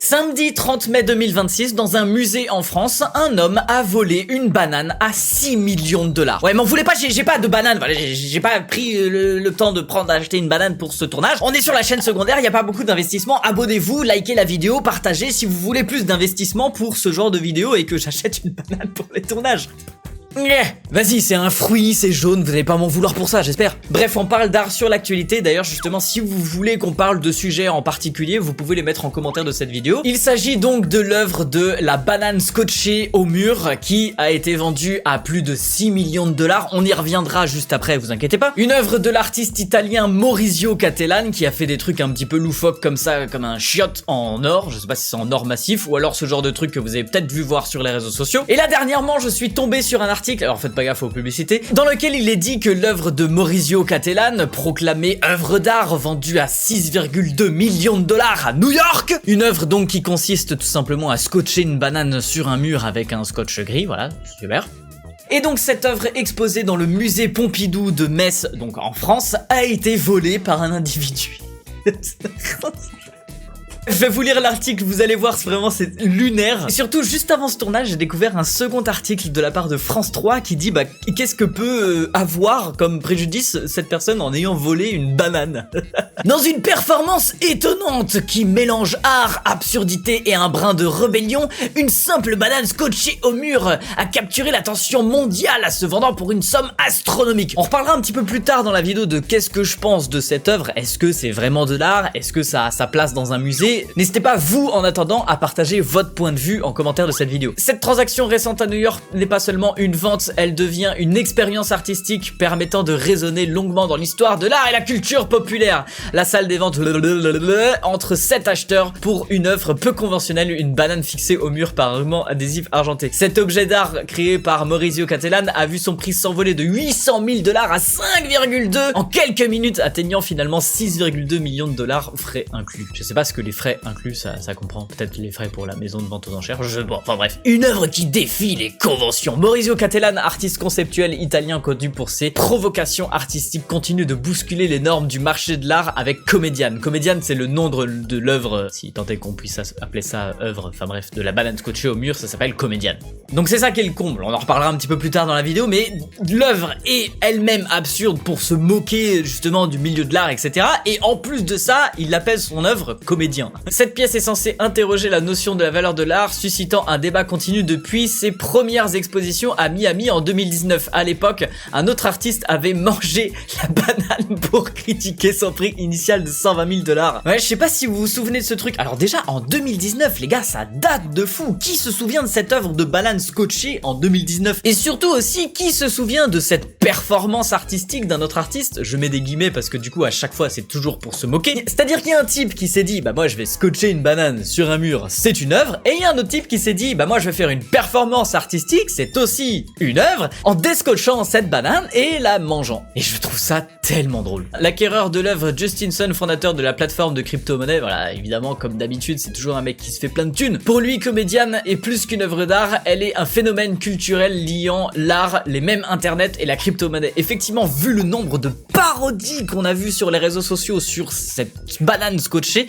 Samedi 30 mai 2026, dans un musée en France, un homme a volé une banane à 6 millions de dollars. Ouais, m'en voulez pas, j'ai pas de banane, voilà, j'ai pas pris le temps de d'acheter une banane pour ce tournage. On est sur la chaîne secondaire, il y a pas beaucoup d'investissement. Abonnez-vous, likez la vidéo, partagez si vous voulez plus d'investissement pour ce genre de vidéo et que j'achète une banane pour les tournages. Vas-y, c'est un fruit, c'est jaune, vous allez pas m'en vouloir pour ça, j'espère. Bref, on parle d'art sur l'actualité. D'ailleurs, justement, si vous voulez qu'on parle de sujets en particulier, vous pouvez les mettre en commentaire de cette vidéo. Il s'agit donc de l'œuvre de la banane scotchée au mur qui a été vendue à plus de 6 millions de dollars. On y reviendra juste après, vous inquiétez pas. Une œuvre de l'artiste italien Maurizio Cattelan qui a fait des trucs un petit peu loufoques comme ça, comme un chiotte en or. Je sais pas si c'est en or massif ou alors ce genre de truc que vous avez peut-être vu voir sur les réseaux sociaux. Et là, dernièrement, je suis tombé sur un article, alors faites pas gaffe aux publicités, dans lequel il est dit que l'œuvre de Maurizio Cattelan, proclamée œuvre d'art vendue à 6,2 millions de dollars à New York, une œuvre donc qui consiste tout simplement à scotcher une banane sur un mur avec un scotch gris, voilà, super. Et donc cette œuvre exposée dans le musée Pompidou de Metz, donc en France, a été volée par un individu. Je vais vous lire l'article, vous allez voir, c'est lunaire. Et surtout, juste avant ce tournage, j'ai découvert un second article de la part de France 3 qui dit qu'est-ce que peut avoir comme préjudice cette personne en ayant volé une banane. Dans une performance étonnante qui mélange art, absurdité et un brin de rébellion, une simple banane scotchée au mur a capturé l'attention mondiale se vendant pour une somme astronomique. On reparlera un petit peu plus tard dans la vidéo de qu'est-ce que je pense de cette œuvre. Est-ce que c'est vraiment de l'art? Est-ce que ça a sa place dans un musée? N'hésitez pas, vous, en attendant, à partager votre point de vue en commentaire de cette vidéo. Cette transaction récente à New York n'est pas seulement une vente, elle devient une expérience artistique permettant de raisonner longuement dans l'histoire de l'art et la culture populaire. La salle des ventes entre 7 acheteurs pour une œuvre peu conventionnelle, une banane fixée au mur par un ruban adhésif argenté. Cet objet d'art créé par Maurizio Cattelan a vu son prix s'envoler de 800 000 dollars à 5,2 en quelques minutes, atteignant finalement 6,2 millions de dollars, frais inclus. Je sais pas ce que les frais inclus, ça comprend peut-être les frais pour la maison de vente aux enchères, enfin bref. Une œuvre qui défie les conventions. Maurizio Cattelan, artiste conceptuel italien connu pour ses provocations artistiques, continue de bousculer les normes du marché de l'art avec Comedian. Comedian, c'est le nom de l'œuvre, si tant est qu'on puisse appeler ça œuvre, enfin bref, de la banane scotchée au mur, ça s'appelle Comedian. Donc c'est ça qui est le comble, on en reparlera un petit peu plus tard dans la vidéo, mais l'œuvre est elle-même absurde pour se moquer justement du milieu de l'art, etc. Et en plus de ça, il appelle son œuvre comédien. Cette pièce est censée interroger la notion de la valeur de l'art, suscitant un débat continu depuis ses premières expositions à Miami en 2019. À l'époque, un autre artiste avait mangé la banane pour critiquer son prix initial de 120 000 dollars. Ouais, je sais pas si vous vous souvenez de ce truc. Alors déjà, en 2019, les gars, ça date de fou. Qui se souvient de cette œuvre de banane scotchée en 2019? Et surtout aussi, qui se souvient de cette performance artistique d'un autre artiste? Je mets des guillemets parce que du coup, à chaque fois, c'est toujours pour se moquer. C'est-à-dire qu'il y a un type qui s'est dit, moi je vais scotcher une banane sur un mur, c'est une œuvre, et il y a un autre type qui s'est dit, moi je vais faire une performance artistique, c'est aussi une œuvre, en déscotchant cette banane et la mangeant. Et je trouve ça tellement drôle. L'acquéreur de l'œuvre, Justin Sun, fondateur de la plateforme de crypto-monnaie, voilà, évidemment, comme d'habitude, c'est toujours un mec qui se fait plein de thunes. Pour lui, Comedian est plus qu'une œuvre d'art, elle est un phénomène culturel liant l'art, les mêmes internet et la crypto-monnaie. Effectivement, vu le nombre de parodies qu'on a vues sur les réseaux sociaux sur cette banane scotchée,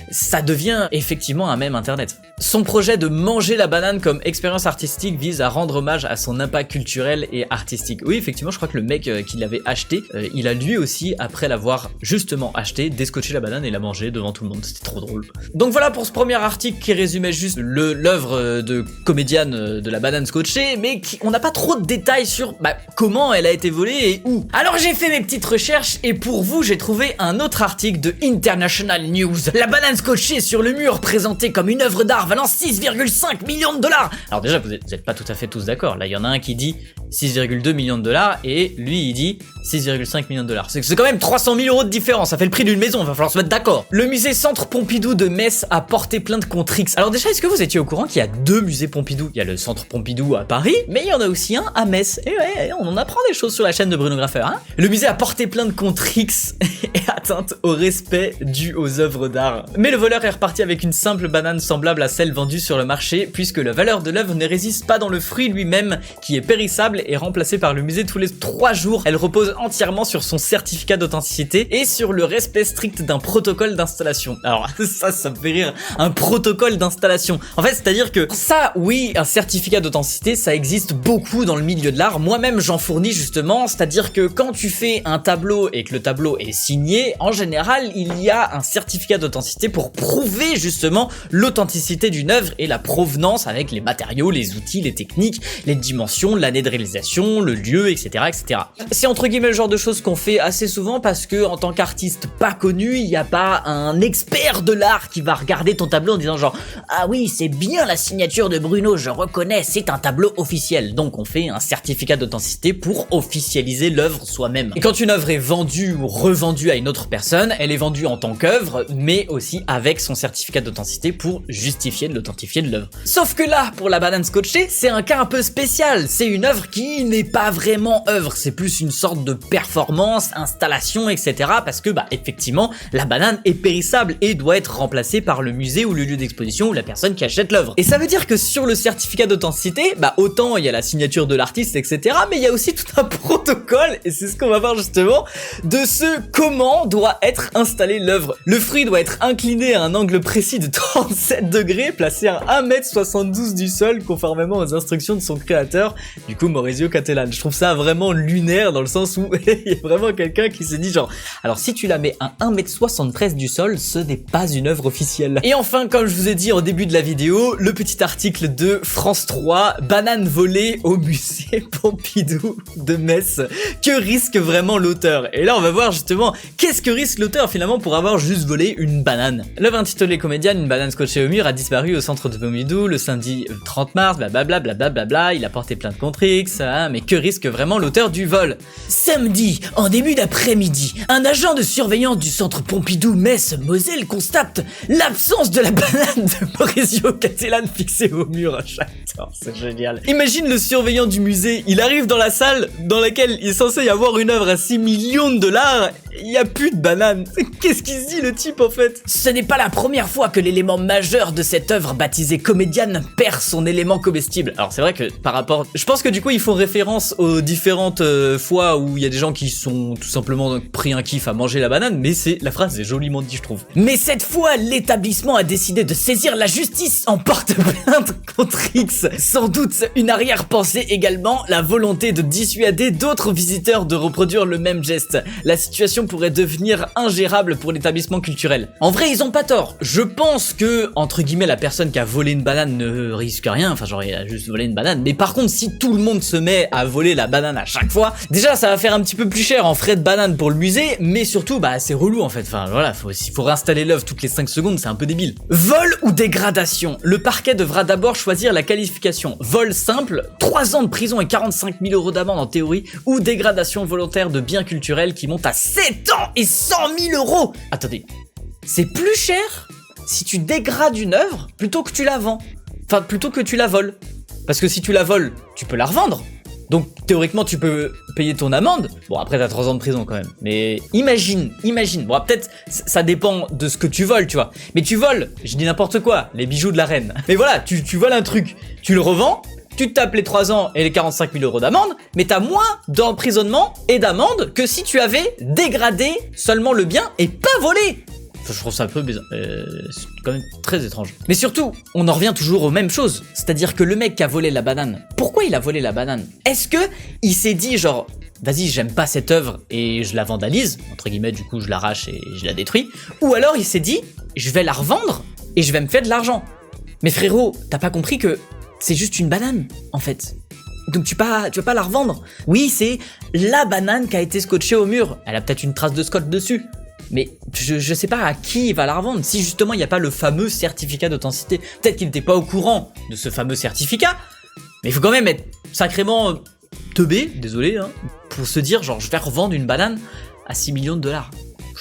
ça devient effectivement un mème internet. Son projet de manger la banane comme expérience artistique vise à rendre hommage à son impact culturel et artistique. Oui, effectivement, je crois que le mec qui l'avait acheté, il a lui aussi, après l'avoir justement acheté, déscotché la banane et l'a mangé devant tout le monde. C'était trop drôle. Donc voilà pour ce premier article qui résumait juste l'œuvre de Comedian de la banane scotchée, mais on n'a pas trop de détails sur comment elle a été volée et où. Alors j'ai fait mes petites recherches et pour vous, j'ai trouvé un autre article de International News. La banane scotchée sur le mur présentée comme une œuvre d'art valant 6,5 millions de dollars. Alors déjà, vous êtes pas tout à fait tous d'accord. Là, il y en a un qui dit 6,2 millions de dollars et lui, il dit 6,5 millions de dollars. C'est quand même 300 000 euros de différence. Ça fait le prix d'une maison. Il va falloir se mettre d'accord. Le musée Centre Pompidou de Metz a porté plainte contre X. Alors déjà, est-ce que vous étiez au courant qu'il y a deux musées Pompidou? Il y a le Centre Pompidou à Paris, mais il y en a aussi un à Metz. Et ouais, on en apprend des choses sur la chaîne de Bruno Graffer, hein. Le musée a porté plainte contre X et atteinte au respect dû aux œuvres d'art. Mais le voleur est reparti avec une simple banane semblable à celle vendue sur le marché, puisque la valeur de l'œuvre ne résiste pas dans le fruit lui-même, qui est périssable et remplacé par le musée tous les 3 jours. Elle repose entièrement sur son certificat d'authenticité et sur le respect strict d'un protocole d'installation. Alors ça me fait rire, un protocole d'installation. En fait, c'est-à-dire que ça, oui, un certificat d'authenticité, ça existe beaucoup dans le milieu de l'art. Moi-même, j'en fournis justement, c'est-à-dire que quand tu fais un tableau et que le tableau est signé, en général, il y a un certificat d'authenticité pour prouver justement l'authenticité d'une œuvre et la provenance avec les matériaux, les outils, les techniques, les dimensions, l'année de réalisation, le lieu, etc., etc. C'est entre guillemets le genre de choses qu'on fait assez souvent parce que en tant qu'artiste pas connu, il n'y a pas un expert de l'art qui va regarder ton tableau en disant genre ah oui, c'est bien la signature de Bruno, je reconnais, c'est un tableau officiel. Donc on fait un certificat d'authenticité pour officialiser l'œuvre soi-même. Et quand une œuvre est vendue ou revendue à une autre personne, elle est vendue en tant qu'œuvre, mais aussi avec son certificat d'authenticité pour justifier de l'authentifier de l'œuvre. Sauf que là, pour la banane scotchée, c'est un cas un peu spécial. C'est une œuvre qui n'est pas vraiment œuvre, c'est plus une sorte de performance, installation, etc. Parce que bah effectivement, la banane est périssable et doit être remplacée par le musée ou le lieu d'exposition ou la personne qui achète l'œuvre. Et ça veut dire que sur le certificat d'authenticité, bah autant il y a la signature de l'artiste, etc. Mais il y a aussi tout un protocole, et c'est ce qu'on va voir justement, de comment doit être installée l'œuvre. Le fruit doit être incliné à un angle précis de 37 degrés, placé à 1,72 m du sol, conformément aux instructions de son créateur, du coup Maurizio Cattelan. Je trouve ça vraiment lunaire dans le sens où il y a vraiment quelqu'un qui s'est dit genre, alors si tu la mets à 1,73 m du sol, ce n'est pas une œuvre officielle. Et enfin, comme je vous ai dit au début de la vidéo, le petit article de France 3, banane volée au musée Pompidou de Metz. Que risque vraiment l'auteur? Et là on va voir justement qu'est-ce que risque l'auteur finalement pour avoir juste volé une banane. L'œuvre intitulée Comédienne, une banane scotchée au mur, a disparu au centre de Pompidou le samedi 30 mars, blablabla, blablabla, il a porté plainte contre X, hein, mais que risque vraiment l'auteur du vol? Samedi, en début d'après-midi, un agent de surveillance du centre Pompidou Metz-Moselle constate l'absence de la banane de Maurizio Cattelan fixée au mur à chaque temps. C'est génial. Imagine le surveillant du musée, il arrive dans la salle dans laquelle il est censé y avoir une œuvre à 6 millions de dollars, il n'y a plus de banane. Qu'est-ce qu'il se dit le type en fait? Ce n'est pas la première fois que l'élément majeur de cette œuvre baptisée Comédienne perd son élément comestible. Alors c'est vrai que par rapport... Je pense que du coup ils font référence aux différentes fois où il y a des gens qui sont tout simplement pris un kiff à manger la banane, mais la phrase est joliment dit je trouve. Mais cette fois, l'établissement a décidé de saisir la justice en porte-plainte contre X. Sans doute une arrière-pensée également, la volonté de dissuader d'autres visiteurs de reproduire le même geste. La situation pourrait devenir ingérable pour l'établissement culturel. En vrai, ils ont pas tort. Je pense que, entre guillemets, la personne qui a volé une banane ne risque rien. Enfin, genre, il a juste volé une banane. Mais par contre, si tout le monde se met à voler la banane à chaque fois, déjà, ça va faire un petit peu plus cher en frais de banane pour le musée. Mais surtout, bah, c'est relou en fait. Enfin, voilà, s'il faut réinstaller l'œuvre toutes les 5 secondes, c'est un peu débile. Vol ou dégradation? Le parquet devra d'abord choisir la qualification. Vol simple, 3 ans de prison et 45 000 € d'amende en théorie, ou dégradation volontaire de biens culturels qui monte à 7 ans et 100 000 €. Attendez, c'est plus cher si tu dégrades une œuvre plutôt que tu la vends. Enfin, plutôt que tu la voles. Parce que si tu la voles, tu peux la revendre. Donc théoriquement tu peux payer ton amende. Bon après t'as 3 ans de prison quand même. Mais imagine. Bon peut-être ça dépend de ce que tu voles tu vois. Mais tu voles, je dis n'importe quoi, les bijoux de la reine. Mais voilà, tu voles un truc, tu le revends, tu te tapes les 3 ans et les 45 000 € d'amende, mais t'as moins d'emprisonnement et d'amende que si tu avais dégradé seulement le bien et pas volé. Enfin, je trouve ça un peu bizarre, c'est quand même très étrange. Mais surtout, on en revient toujours aux mêmes choses. C'est-à-dire que le mec qui a volé la banane, pourquoi il a volé la banane? Est-ce que il s'est dit genre, vas-y j'aime pas cette œuvre et je la vandalise, entre guillemets du coup je l'arrache et je la détruis, ou alors il s'est dit, je vais la revendre et je vais me faire de l'argent. Mais frérot, t'as pas compris que c'est juste une banane en fait. Donc tu vas pas la revendre. Oui, c'est la banane qui a été scotchée au mur. Elle a peut-être une trace de scotch dessus. Mais je sais pas à qui il va la revendre. Si justement il n'y a pas le fameux certificat d'authenticité. Peut-être qu'il n'était pas au courant de ce fameux certificat. Mais il faut quand même être sacrément teubé, désolé, hein, pour se dire genre je vais revendre une banane à 6 millions de dollars.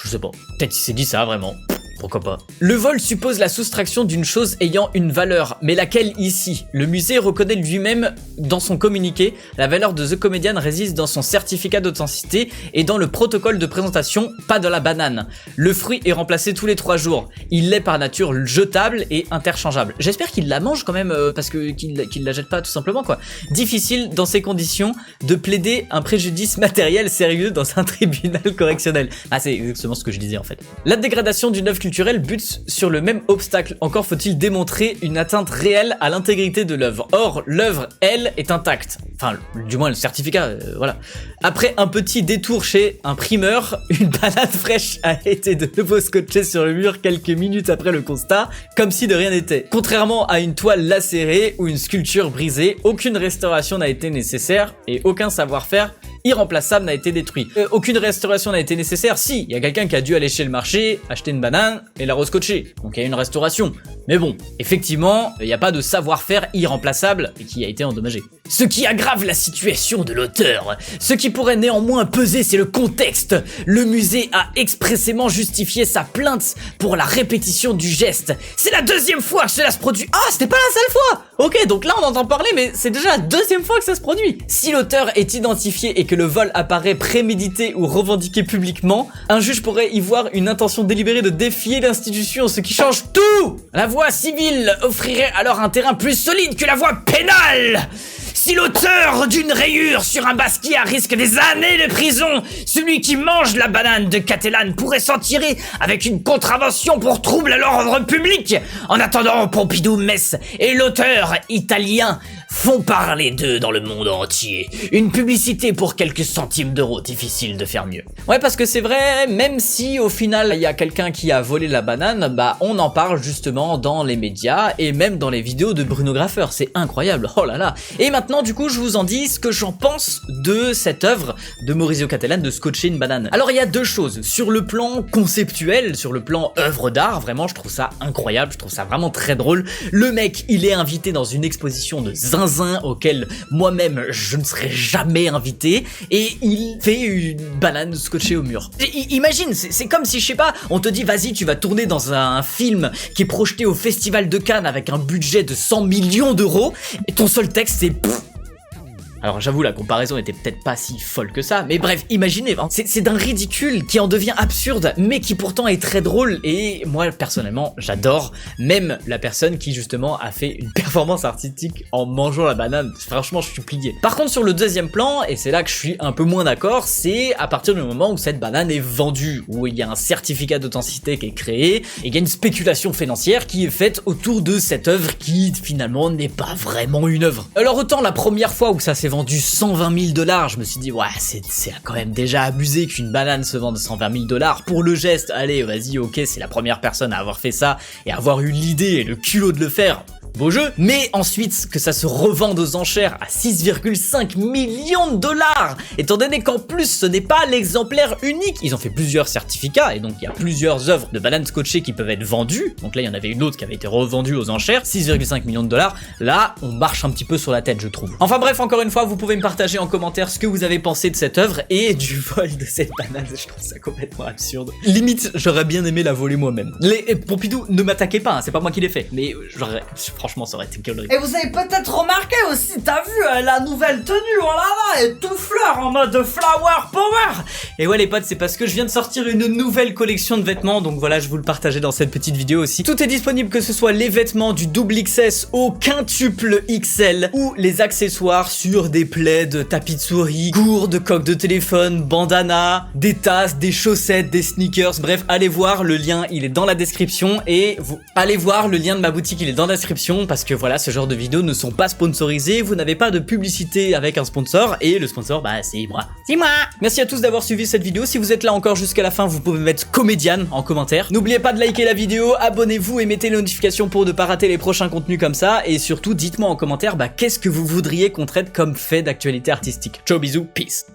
Je sais pas. Peut-être qu'il s'est dit ça vraiment. pourquoi pas. Le vol suppose la soustraction d'une chose ayant une valeur, mais laquelle ici? Le musée reconnaît lui-même dans son communiqué, la valeur de The Comedian réside dans son certificat d'authenticité et dans le protocole de présentation, pas dans la banane. Le fruit est remplacé tous les 3 jours. Il est par nature jetable et interchangeable. J'espère qu'il la mange quand même, parce que qu'il la jette pas tout simplement quoi. Difficile dans ces conditions de plaider un préjudice matériel sérieux dans un tribunal correctionnel. Ah, c'est exactement ce que je disais en fait. La dégradation d'une œuvre culturelle bute sur le même obstacle. Encore faut-il démontrer une atteinte réelle à l'intégrité de l'œuvre. Or, l'œuvre, elle, est intacte. Enfin, du moins le certificat, voilà. Après un petit détour chez un primeur, une banane fraîche a été de nouveau scotchée sur le mur quelques minutes après le constat, comme si de rien n'était. Contrairement à une toile lacérée ou une sculpture brisée, aucune restauration n'a été nécessaire et aucun savoir-faire irremplaçable n'a été détruit. Aucune restauration n'a été nécessaire. Si, il y a quelqu'un qui a dû aller chez le marché, acheter une banane et la rescotcher. Donc il y a une restauration. Mais bon, effectivement, il n'y a pas de savoir-faire irremplaçable et qui a été endommagé. Ce qui aggrave la situation de l'auteur. Ce qui pourrait néanmoins peser, c'est le contexte. Le musée a expressément justifié sa plainte pour la répétition du geste. C'est la 2e fois que cela se produit. Ah, c'était pas la seule fois. Ok, donc là on entend parler, mais c'est déjà la 2e fois que ça se produit. Si l'auteur est identifié et que le vol apparaît prémédité ou revendiqué publiquement, un juge pourrait y voir une intention délibérée de défier l'institution, ce qui change tout. La voie civile offrirait alors un terrain plus solide que la voie pénale. Si l'auteur d'une rayure sur un basquiat risque des années de prison, celui qui mange la banane de Catalane pourrait s'en tirer avec une contravention pour trouble à l'ordre public. En attendant, Pompidou, Metz et l'auteur italien font parler d'eux dans le monde entier. Une publicité pour quelques centimes d'euros, difficile de faire mieux. Ouais, parce que c'est vrai, même si au final il y a quelqu'un qui a volé la banane, bah on en parle justement dans les médias et même dans les vidéos de Bruno Graffeur, c'est incroyable, oh là là. Et maintenant du coup je vous en dis ce que j'en pense de cette œuvre de Maurizio Cattelan de scotcher une banane. Alors il y a deux choses, sur le plan conceptuel, sur le plan œuvre d'art, vraiment je trouve ça incroyable, je trouve ça vraiment très drôle. Le mec il est invité dans une exposition de zinzin auquel moi-même je ne serais jamais invité et il fait une banane scotchée au mur. Imagine, c'est comme si je sais pas, on te dit vas-y tu vas tourner dans un film qui est projeté au Festival de Cannes avec un budget de 100 millions d'euros et ton seul texte c'est alors j'avoue la comparaison était peut-être pas si folle que ça, mais bref, imaginez, hein, c'est d'un ridicule qui en devient absurde, mais qui pourtant est très drôle, et moi personnellement j'adore, même la personne qui justement a fait une performance artistique en mangeant la banane, franchement je suis plié. Par contre sur le deuxième plan, et c'est là que je suis un peu moins d'accord, c'est à partir du moment où cette banane est vendue, où il y a un certificat d'authenticité qui est créé, et il y a une spéculation financière qui est faite autour de cette œuvre qui finalement n'est pas vraiment une œuvre. Alors autant la première fois où ça s'est vendu 120 000 $, je me suis dit ouais c'est quand même déjà abusé qu'une banane se vende 120 000 $ pour le geste, allez vas-y ok c'est la première personne à avoir fait ça et avoir eu l'idée et le culot de le faire. Beau jeu, mais ensuite que ça se revende aux enchères à 6,5 millions $, étant donné qu'en plus ce n'est pas l'exemplaire unique, ils ont fait plusieurs certificats et donc il y a plusieurs œuvres de bananes scotchées qui peuvent être vendues, donc là il y en avait une autre qui avait été revendue aux enchères, 6,5 millions $, là on marche un petit peu sur la tête je trouve. Enfin bref, encore une fois vous pouvez me partager en commentaire ce que vous avez pensé de cette œuvre et du vol de cette banane, je trouve ça complètement absurde. Limite j'aurais bien aimé la voler moi-même. Pompidou ne m'attaquez pas, hein, c'est pas moi qui l'ai fait, mais j'aurais... Franchement, ça aurait été connerie. Et vous avez peut-être remarqué aussi, t'as vu la nouvelle tenue, oh là là, elle est tout fleur en mode flower power. Et ouais les potes, c'est parce que je viens de sortir une nouvelle collection de vêtements, donc voilà, je vous le partageais dans cette petite vidéo aussi. Tout est disponible, que ce soit les vêtements du double XS au quintuple XL, ou les accessoires sur des plaids, tapis de souris, gourdes, coques de téléphone, bandanas, des tasses, des chaussettes, des sneakers, bref, allez voir, le lien il est dans la description, et vous allez voir le lien de ma boutique, il est dans la description, parce que voilà, ce genre de vidéos ne sont pas sponsorisées, vous n'avez pas de publicité avec un sponsor, et le sponsor, bah c'est moi. C'est moi. Merci à tous d'avoir suivi cette vidéo, si vous êtes là encore jusqu'à la fin, vous pouvez mettre Comedian en commentaire. N'oubliez pas de liker la vidéo, abonnez-vous et mettez les notifications pour ne pas rater les prochains contenus comme ça, et surtout dites-moi en commentaire, bah qu'est-ce que vous voudriez qu'on traite comme fait d'actualité artistique. Ciao, bisous, peace.